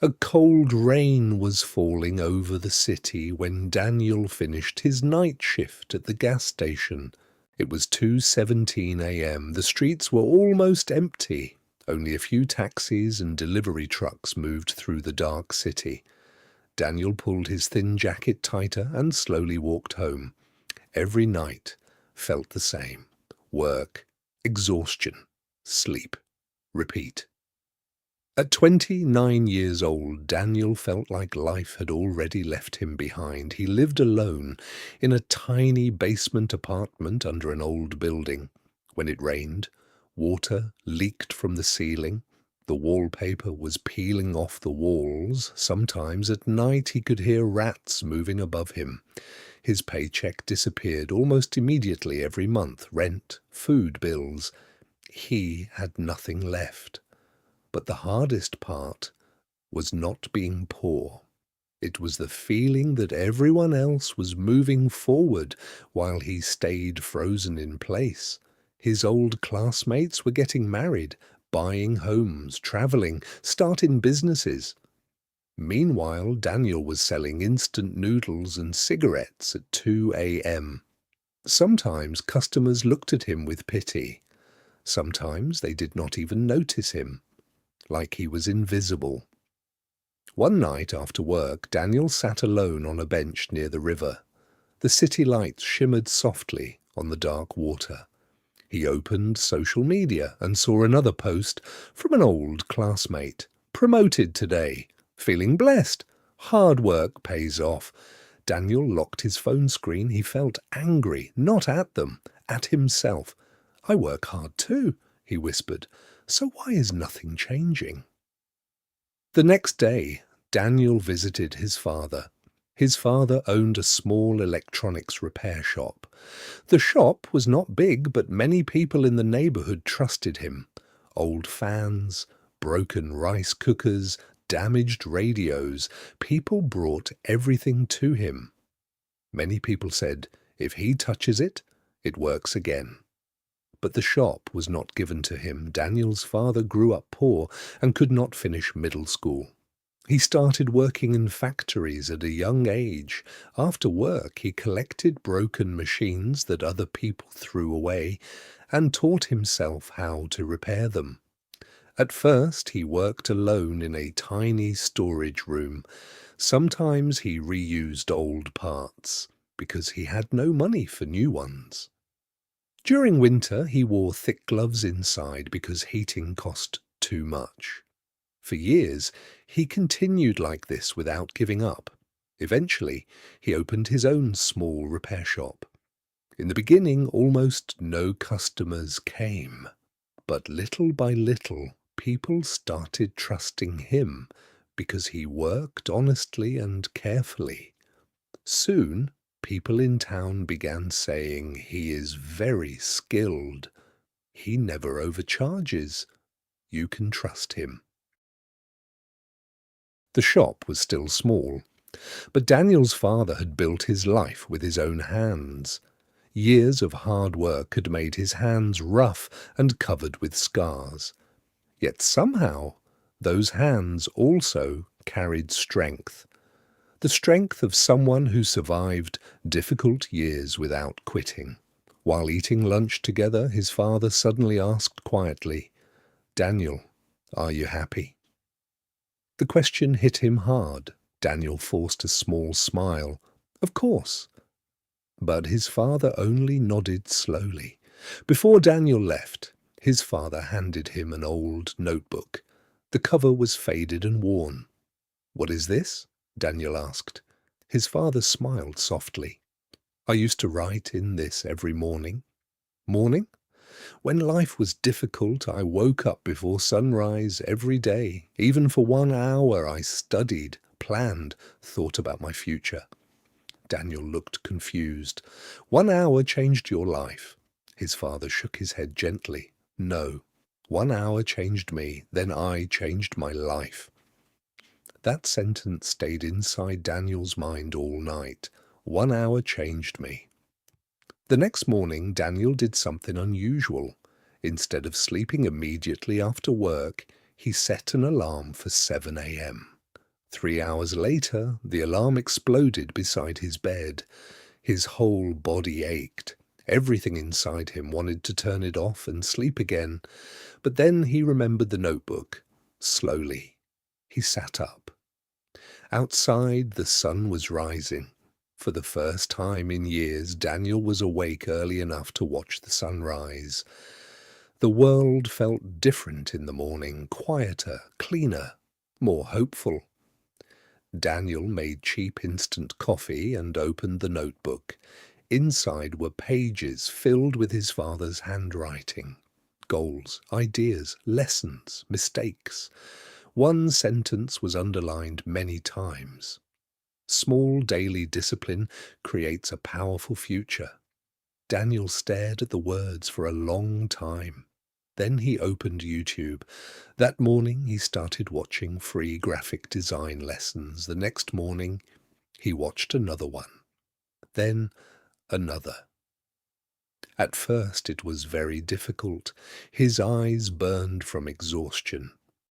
A cold rain was falling over the city when Daniel finished his night shift at the gas station. It was 2:17 a.m. The streets were almost empty. Only a few taxis and delivery trucks moved through the dark city. Daniel pulled his thin jacket tighter and slowly walked home. Every night felt the same. Work, exhaustion, sleep, repeat. At 29 years old, Daniel felt like life had already left him behind. He lived alone in a tiny basement apartment under an old building. When it rained, water leaked from the ceiling. The wallpaper was peeling off the walls. Sometimes at night he could hear rats moving above him. His paycheck disappeared almost immediately every month. Rent, food bills. He had nothing left. But the hardest part was not being poor. It was the feeling that everyone else was moving forward while he stayed frozen in place. His old classmates were getting married, buying homes, traveling, starting businesses. Meanwhile, Daniel was selling instant noodles and cigarettes at 2 a.m. Sometimes customers looked at him with pity. Sometimes they did not even notice him, like he was invisible. One night after work, Daniel sat alone on a bench near the river. The city lights shimmered softly on the dark water. He opened social media and saw another post from an old classmate. Promoted today. Feeling blessed. Hard work pays off. Daniel locked his phone screen. He felt angry, not at them, at himself. I work hard too, he whispered. So why is nothing changing? The next day, Daniel visited his father. His father owned a small electronics repair shop. The shop was not big, but many people in the neighborhood trusted him. Old fans, broken rice cookers, damaged radios. People brought everything to him. Many people said, if he touches it, it works again. But the shop was not given to him. Daniel's father grew up poor and could not finish middle school. He started working in factories at a young age. After work, he collected broken machines that other people threw away and taught himself how to repair them. At first, he worked alone in a tiny storage room. Sometimes he reused old parts because he had no money for new ones. During winter, he wore thick gloves inside because heating cost too much. For years, he continued like this without giving up. Eventually, he opened his own small repair shop. In the beginning, almost no customers came. But little by little, people started trusting him because he worked honestly and carefully. Soon, people in town began saying he is very skilled. He never overcharges. You can trust him. The shop was still small, but Daniel's father had built his life with his own hands. Years of hard work had made his hands rough and covered with scars. Yet somehow, those hands also carried strength. The strength of someone who survived difficult years without quitting. While eating lunch together, his father suddenly asked quietly, "Daniel, are you happy?" The question hit him hard. Daniel forced a small smile. Of course. But his father only nodded slowly. Before Daniel left, his father handed him an old notebook. The cover was faded and worn. "What is this?" Daniel asked. His father smiled softly. "I used to write in this every morning." "Morning?" "When life was difficult, I woke up before sunrise every day. Even for 1 hour, I studied, planned, thought about my future." Daniel looked confused. 1 hour changed your life?" His father shook his head gently. "No. 1 hour changed me, then I changed my life." That sentence stayed inside Daniel's mind all night. 1 hour changed me. The next morning, Daniel did something unusual. Instead of sleeping immediately after work, he set an alarm for 7 a.m. 3 hours later, the alarm exploded beside his bed. His whole body ached. Everything inside him wanted to turn it off and sleep again. But then he remembered the notebook. Slowly, he sat up. Outside, the sun was rising. For the first time in years, Daniel was awake early enough to watch the sunrise. The world felt different in the morning, quieter, cleaner, more hopeful. Daniel made cheap instant coffee and opened the notebook. Inside were pages filled with his father's handwriting. Goals, ideas, lessons, mistakes. One sentence was underlined many times. Small daily discipline creates a powerful future. Daniel stared at the words for a long time. Then he opened YouTube. That morning he started watching free graphic design lessons. The next morning he watched another one. Then another. At first it was very difficult. His eyes burned from exhaustion.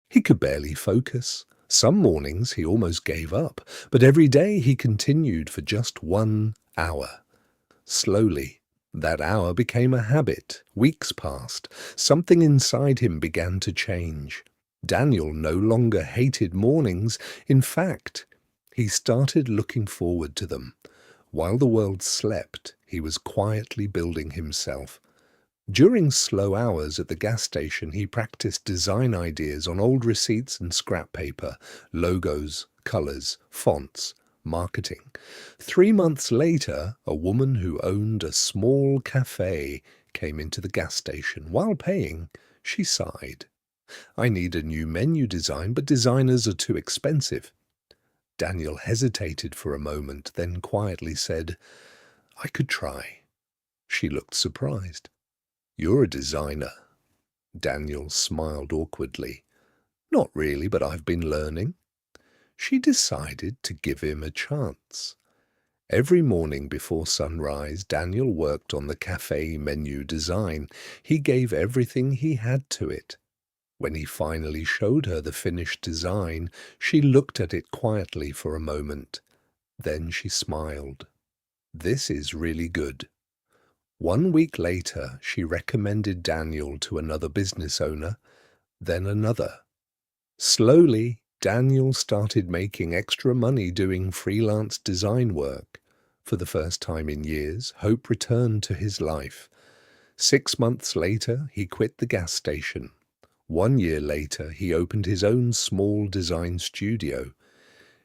He could barely focus. Some mornings he almost gave up, but every day he continued for just 1 hour. Slowly, that hour became a habit. Weeks passed. Something inside him began to change. Daniel no longer hated mornings. In fact, he started looking forward to them. While the world slept, he was quietly building himself. During slow hours at the gas station, he practiced design ideas on old receipts and scrap paper, logos, colors, fonts, marketing. 3 months later, a woman who owned a small cafe came into the gas station. While paying, she sighed. "I need a new menu design, but designers are too expensive." Daniel hesitated for a moment, then quietly said, "I could try." She looked surprised. "You're a designer." Daniel smiled awkwardly. "Not really, but I've been learning." She decided to give him a chance. Every morning before sunrise, Daniel worked on the cafe menu design. He gave everything he had to it. When he finally showed her the finished design, she looked at it quietly for a moment. Then she smiled. "This is really good." 1 week later, she recommended Daniel to another business owner, then another. Slowly, Daniel started making extra money doing freelance design work. For the first time in years, hope returned to his life. 6 months later, he quit the gas station. 1 year later, he opened his own small design studio.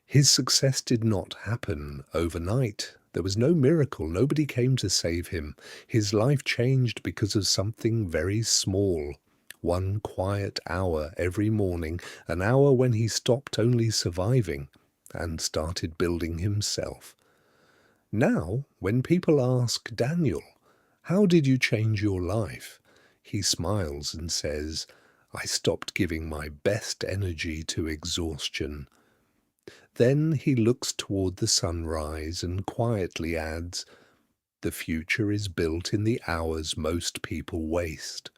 His success did not happen overnight. There was no miracle. Nobody came to save him. His life changed because of something very small. 1 quiet hour every morning, an hour when he stopped only surviving and started building himself. Now, when people ask Daniel, "How did you change your life?" he smiles and says, "I stopped giving my best energy to exhaustion." Then he looks toward the sunrise and quietly adds, "The future is built in the hours most people waste."